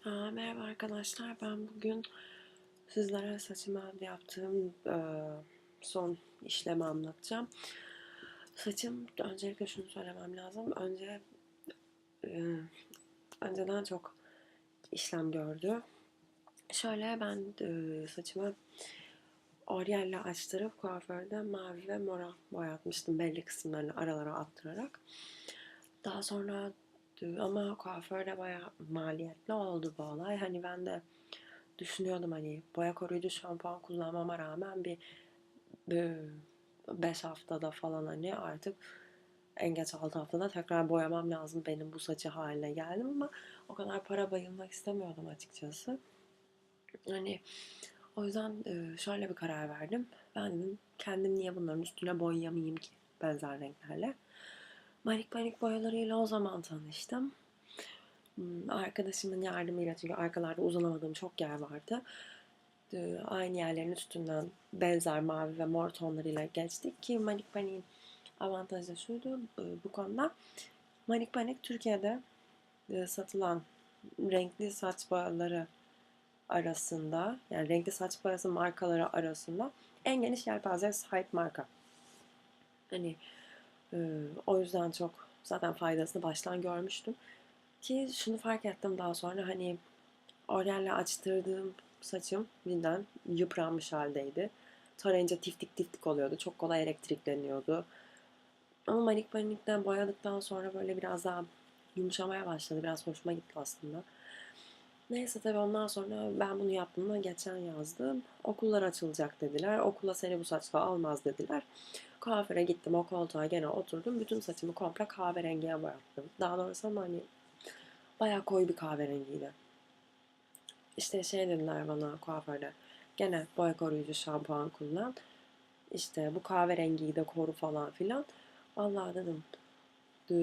Merhaba arkadaşlar. Ben bugün sizlere saçıma yaptığım son işlemi anlatacağım. Saçım, öncelikle şunu söylemem lazım. E, önceden çok işlem gördü. Şöyle ben saçımı oryalle açtırıp kuaförde mavi ve mora boyatmıştım belli kısımlarını aralara attırarak. Daha sonra ama kuaförde bayağı maliyetli oldu bu olay. Hani ben de düşünüyordum hani boya koruyucu şampuan kullanmama rağmen bir 5 haftada falan hani artık en geç 6 haftada tekrar boyamam lazım benim bu saçı haline geldim ama o kadar para bayılmak istemiyordum açıkçası. Hani o yüzden şöyle bir karar verdim. Ben dedim kendim niye bunların üstüne boyayamayayım ki benzer renklerle. Manik panik boyalarıyla o zaman tanıştım. Arkadaşımın yardımıyla çünkü arkalarda uzanamadığım çok yer vardı. Aynı yerlerin üstünden benzer mavi ve mor tonlarıyla geçtik ki Manik Panik'in avantajı da şuydu bu konuda. Manik Panik Türkiye'de satılan renkli saç boyaları arasında, yani renkli saç boyası markaları arasında en geniş yelpazeye sahip marka. Hani o yüzden çok zaten faydasını baştan görmüştüm. Ki şunu fark ettim daha sonra hani oryalle açtırdığım saçım birden yıpranmış haldeydi. Tarayınca tiftik tiftik oluyordu. Çok kolay elektrikleniyordu. Ama manik panikten boyadıktan sonra böyle biraz daha yumuşamaya başladı. Biraz hoşuma gitti aslında. Neyse tabii ondan sonra ben bunu yaptığımda geçen yazdım. Okullar açılacak dediler. Okula seni bu saçla almaz dediler. Kuaföre gittim, o koltuğa gene oturdum. Bütün saçımı komple kahverengiye boyattım. Daha doğrusu ama hani bayağı koyu bir kahverengiydi. İşte şey dediler bana kuaförde. Gene boya koruyucu şampuan kullan. İşte bu kahverengiyi de koru falan filan. Vallahi dedim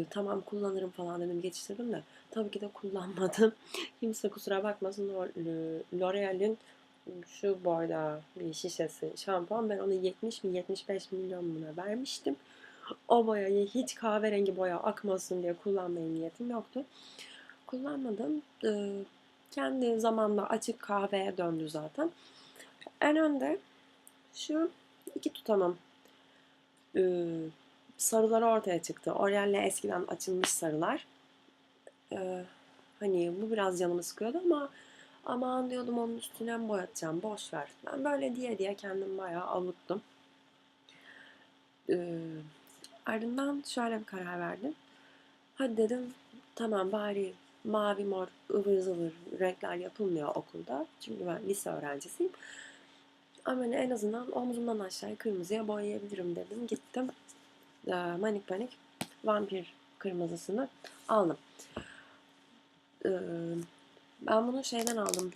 tamam kullanırım falan dedim geçiştirdim de. Tabii ki de kullanmadım. Kimse kusura bakmasın L'Oreal'in şu boyda bir şişesi şampuan. Ben onu 70 mi 75 milyon buna vermiştim. O boyayı hiç kahverengi boya akmasın diye kullanmaya niyetim yoktu. Kullanmadım. Kendi zamanla açık kahveye döndü zaten. En önde şu iki tutamım sarıları ortaya çıktı. Oriel'le eskiden açılmış sarılar. Ee, Hani bu biraz canımı sıkıyordu ama aman diyordum onun üstüne mi boyatacağım boş ver. Ben böyle diye diye kendimi bayağı avuttum. Ee, Ardından şöyle bir karar verdim. Hadi dedim tamam bari mavi mor ıvır zıvır renkler yapılmıyor okulda. Çünkü ben lise öğrencisiyim. Ama hani en azından omzumdan aşağıya kırmızıya boyayabilirim dedim. Gittim Manik Panik vampir kırmızısını aldım. Ee, Ben bunu şeyden aldım.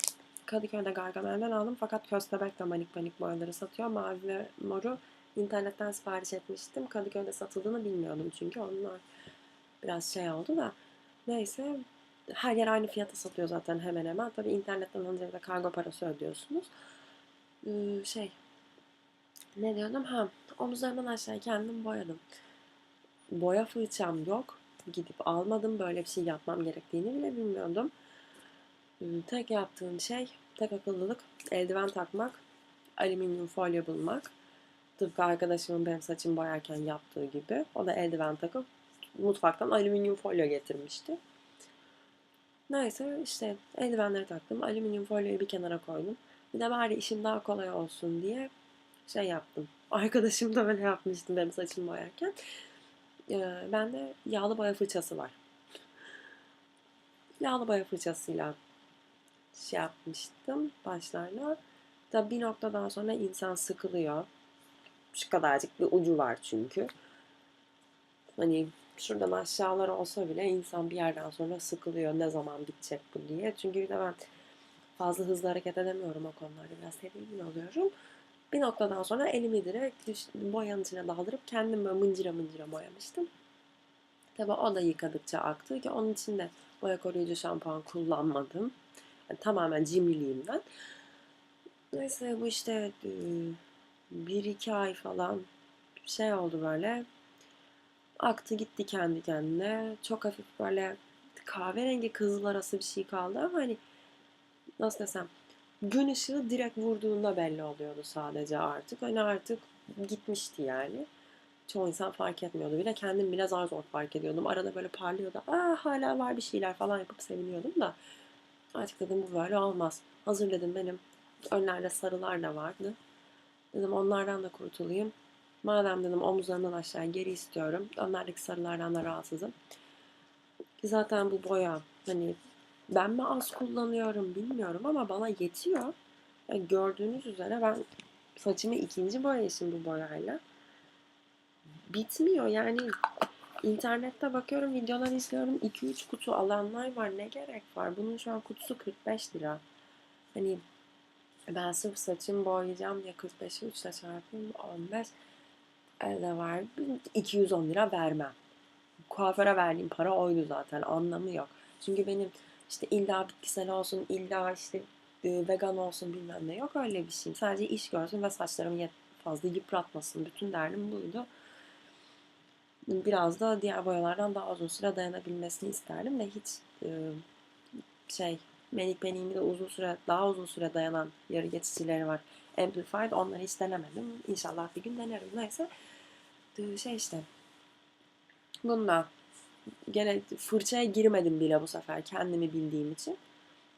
Kadıköy'de Gargamel'den aldım. Fakat Köstebek de Manik Panik boyaları satıyor. Mavi ve moru internetten sipariş etmiştim. Kadıköy'de satıldığını bilmiyordum çünkü onlar biraz şey oldu da. Neyse her yer aynı fiyata satıyor zaten hemen hemen. Tabii internetten alınca da kargo parası ödüyorsunuz. Şey ne diyordum? Ha, omuzlarımdan aşağı kendim boyadım. Boya fırçam yok. Gidip almadım. Böyle bir şey yapmam gerektiğini bile bilmiyordum. Tek yaptığım şey, tek akıllılık eldiven takmak, alüminyum folyo bulmak. Tıpkı arkadaşımın benim saçımı boyarken yaptığı gibi. O da eldiven takıp mutfaktan alüminyum folyo getirmişti. Neyse işte eldivenleri taktım. Alüminyum folyoyu bir kenara koydum. Bir de bari işim daha kolay olsun diye şey yaptım. Arkadaşım da öyle yapmıştı benim saçımı boyarken. Bende yağlı boya fırçası var. Yağlı boya fırçasıyla şey yapmıştım başlarına. Tabii bir noktadan sonra insan sıkılıyor. Şu kadarcık bir ucu var çünkü. Hani şuradan aşağılar olsa bile insan bir yerden sonra sıkılıyor ne zaman bitecek bu diye. Çünkü bir de ben fazla hızlı hareket edemiyorum o konularda. Biraz tedirgin oluyorum. Bir noktadan sonra elimi direkt boyanın içine daldırıp kendim böyle mıncıra mıncıra boyamıştım. Tabii o da yıkadıkça aktı ki onun için de boya koruyucu şampuan kullanmadım. Yani tamamen cimriliğimden. Neyse bu işte bir iki ay falan şey oldu böyle. Aktı gitti kendi kendine. Çok hafif böyle kahverengi kızıl arası bir şey kaldı ama hani nasıl desem, gün ışığı direkt vurduğunda belli oluyordu sadece artık. Hani artık gitmişti yani. Çoğu insan fark etmiyordu bile. Kendim bile zar zor fark ediyordum. Arada böyle parlıyordu. Aa, hala var bir şeyler falan yapıp seviniyordum da. Artık dedim bu böyle olmaz. Hazır dedim, benim önlerde sarılar da vardı. Dedim onlardan da kurtulayım. Madem dedim omuzlarından aşağı geri istiyorum. Önlerdeki sarılardan da rahatsızım. Zaten bu boya hani ben mi az kullanıyorum bilmiyorum ama bana yetiyor. Yani gördüğünüz üzere ben saçımı ikinci boyayışım bu boyayla. Bitmiyor yani, internette bakıyorum, videolar izliyorum. 2-3 kutu alanlar var. Ne gerek var? Bunun şu an kutusu 45 lira. Hani ben sırf saçımı boyayacağım diye 45'i 3 ile çarpayım, 15. Elde var. 210 lira vermem. Kuaföre verdiğim para oydu zaten. Anlamı yok. Çünkü benim işte illa bitkisel olsun, illa işte vegan olsun bilmem ne yok öyle bir şey. Sadece iş görsün ve saçlarımı fazla yıpratmasın. Bütün derdim buydu. Biraz da diğer boyalardan daha uzun süre dayanabilmesini isterdim de hiç şey, Manik Paniğ'in de daha uzun süre dayanan yarı geçicileri var. Amplified, onları hiç denemedim. İnşallah bir gün denerim. Neyse şey işte, bundan gene fırçaya girmedim bile bu sefer kendimi bildiğim için.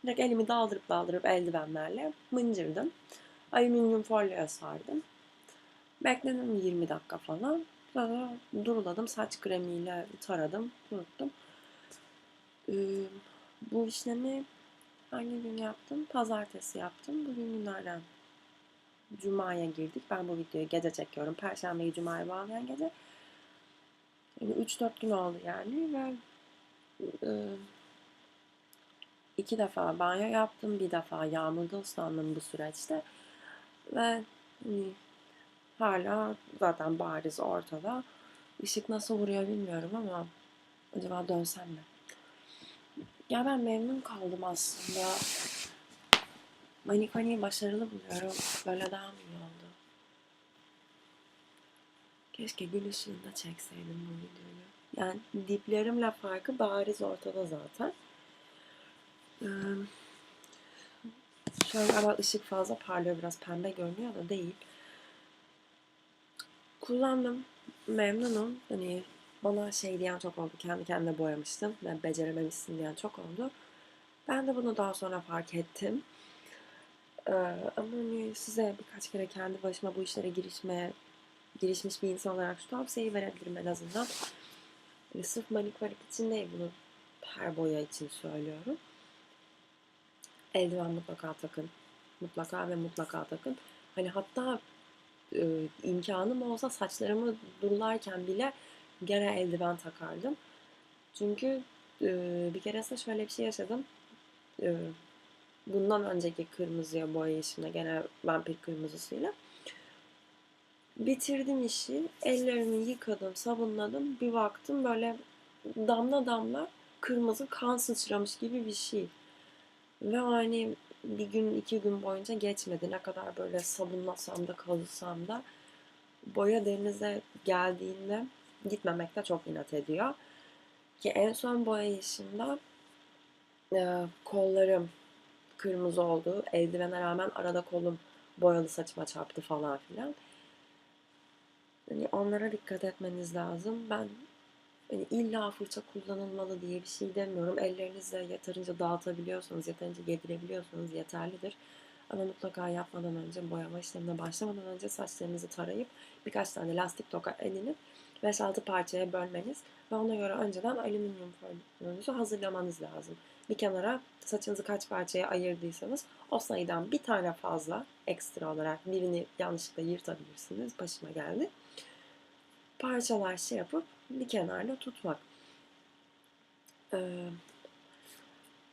Direkt elimi daldırıp eldivenlerle mıncırdım. Alüminyum folyoya sardım. Bekledim 20 dakika falan. Sonra duruladım. Saç kremiyle taradım. Kuruttum. Ee, Bu işlemi hangi gün yaptım? Pazartesi yaptım. Bugün günlerden Cuma'ya girdik. Ben bu videoyu gece çekiyorum. Perşembeyi Cuma'ya bağlayan gece. Yani 3-4 gün oldu yani ve e, 2 defa banyo yaptım. Bir defa yağmurda ıslandım bu süreçte. Ve hani, hala zaten bariz ortada. Işık nasıl vuruyor bilmiyorum ama acaba dönsem mi? Ya ben memnun kaldım aslında. Manikani'yi başarılı buluyorum. Böyle daha mı iyi oldu? Keşke gün ışığında çekseydim bu videoyu. Yani diplerimle farkı bariz ortada zaten. Ee, Şu an galiba ışık fazla parlıyor, biraz pembe görünüyor da değil. Kullandım. Memnunum. Hani bana şey diyen çok oldu. Kendi kendine boyamıştın ve becerememişsin diyen çok oldu. Ben de bunu daha sonra fark ettim. Ama hani size birkaç kere kendi başıma bu işlere girişmiş bir insan olarak şu tavsiyeyi verebilirim en azından. Sırf manik için değil, bunu her boya için söylüyorum. Eldiven mutlaka takın. Mutlaka ve mutlaka takın. Hani hatta imkanım olsa saçlarımı durularken bile gene eldiven takardım. Çünkü bir keresinde şöyle bir şey yaşadım. E, Bundan önceki kırmızıya boyayışımda gene vampir kırmızısıyla bitirdim işi. Ellerimi yıkadım, sabunladım. Bir baktım böyle damla damla kırmızı kan sıçramış gibi bir şey. Ve hani bir gün 2 gün boyunca geçmedi. Ne kadar böyle sabunlasam da kazısam da boya denize geldiğinde gitmemekte çok inat ediyor. Ki en son boyayışımda kollarım kırmızı oldu. Eldivene rağmen arada kolum boyalı saçıma çarptı falan filan. Hani onlara dikkat etmeniz lazım. Ben hani illa fırça kullanılmalı diye bir şey demiyorum. Ellerinizle yeterince dağıtabiliyorsanız, yeterince yedirebiliyorsanız yeterlidir. Ama mutlaka yapmadan önce, boyama işlemine başlamadan önce saçlarınızı tarayıp birkaç tane lastik toka edinip 5-6 parçaya bölmeniz ve ona göre önceden alüminyum folyonuzu hazırlamanız lazım. Bir kenara saçınızı kaç parçaya ayırdıysanız o sayıdan bir tane fazla ekstra olarak birini yanlışlıkla yırtabilirsiniz. Başıma geldi. Parçalar şey yapıp bir kenarda tutmak. Ee,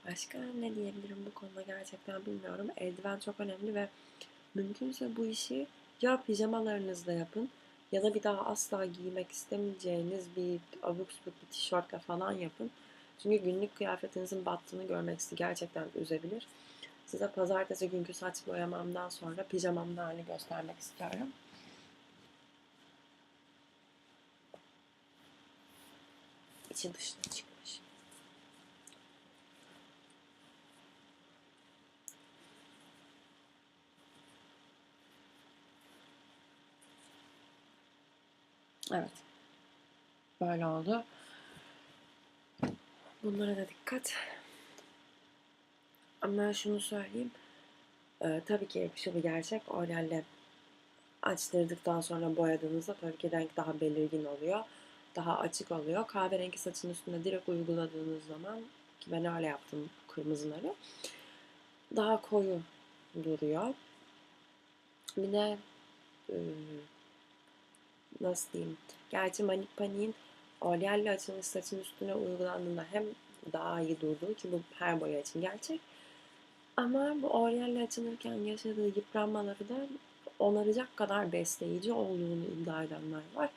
Başka ne diyebilirim bu konuda gerçekten bilmiyorum. Eldiven çok önemli ve mümkünse bu işi ya pijamalarınızla yapın ya da bir daha asla giymek istemeyeceğiniz bir abuk subuk bir tişörtle falan yapın. Çünkü günlük kıyafetinizin battığını görmek sizi gerçekten üzebilir. Size pazartesi günkü saç boyamamdan sonra pijamamın halini göstermek istiyorum. İçi dışına çıkmış. Evet. Böyle oldu. Bunlara da dikkat. Ama şunu söyleyeyim. Tabii ki şu bir gerçek. Oryalle açtırdıktan sonra boyadığınızda tabii ki renk daha belirgin oluyor. Daha açık oluyor. Kahverengi saçın üstüne direkt uyguladığınız zaman, ki ben öyle yaptım kırmızıları, daha koyu duruyor. Bir de nasıl diyeyim? Gerçi Manik Panik'in oryalle açılmış saçın üstüne uygulandığında hem daha iyi durduğu, ki bu her boya için gerçek. Ama bu oryalle açılırken yaşadığı yıpranmaları da onaracak kadar besleyici olduğunu iddia edenler var.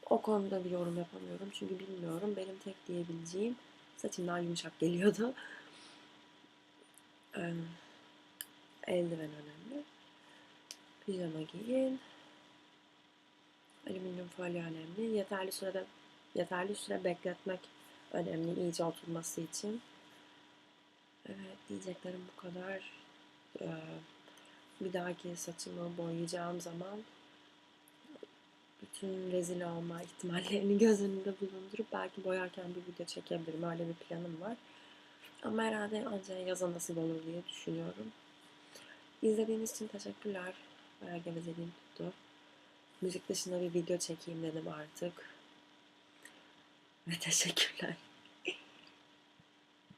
O konuda bir yorum yapamıyorum çünkü bilmiyorum. Benim tek diyebileceğim, saçımdan yumuşak geliyordu. Eldiven önemli. Pijama giyin. Alüminyum folyo önemli. Yeterli süre bekletmek önemli iyice oturması için. Evet, diyeceklerim bu kadar. Bir dahaki saçımı boyayacağım zaman bütün rezil olma ihtimallerini göz önünde bulundurup belki boyarken bir video çekebilirim. Öyle bir planım var. Ama herhalde ancak yaza nasip olur diye düşünüyorum. İzlediğiniz için teşekkürler. Bayağı gevezeliğim tuttu. Müzik dışında bir video çekeyim dedim artık. Ve teşekkürler.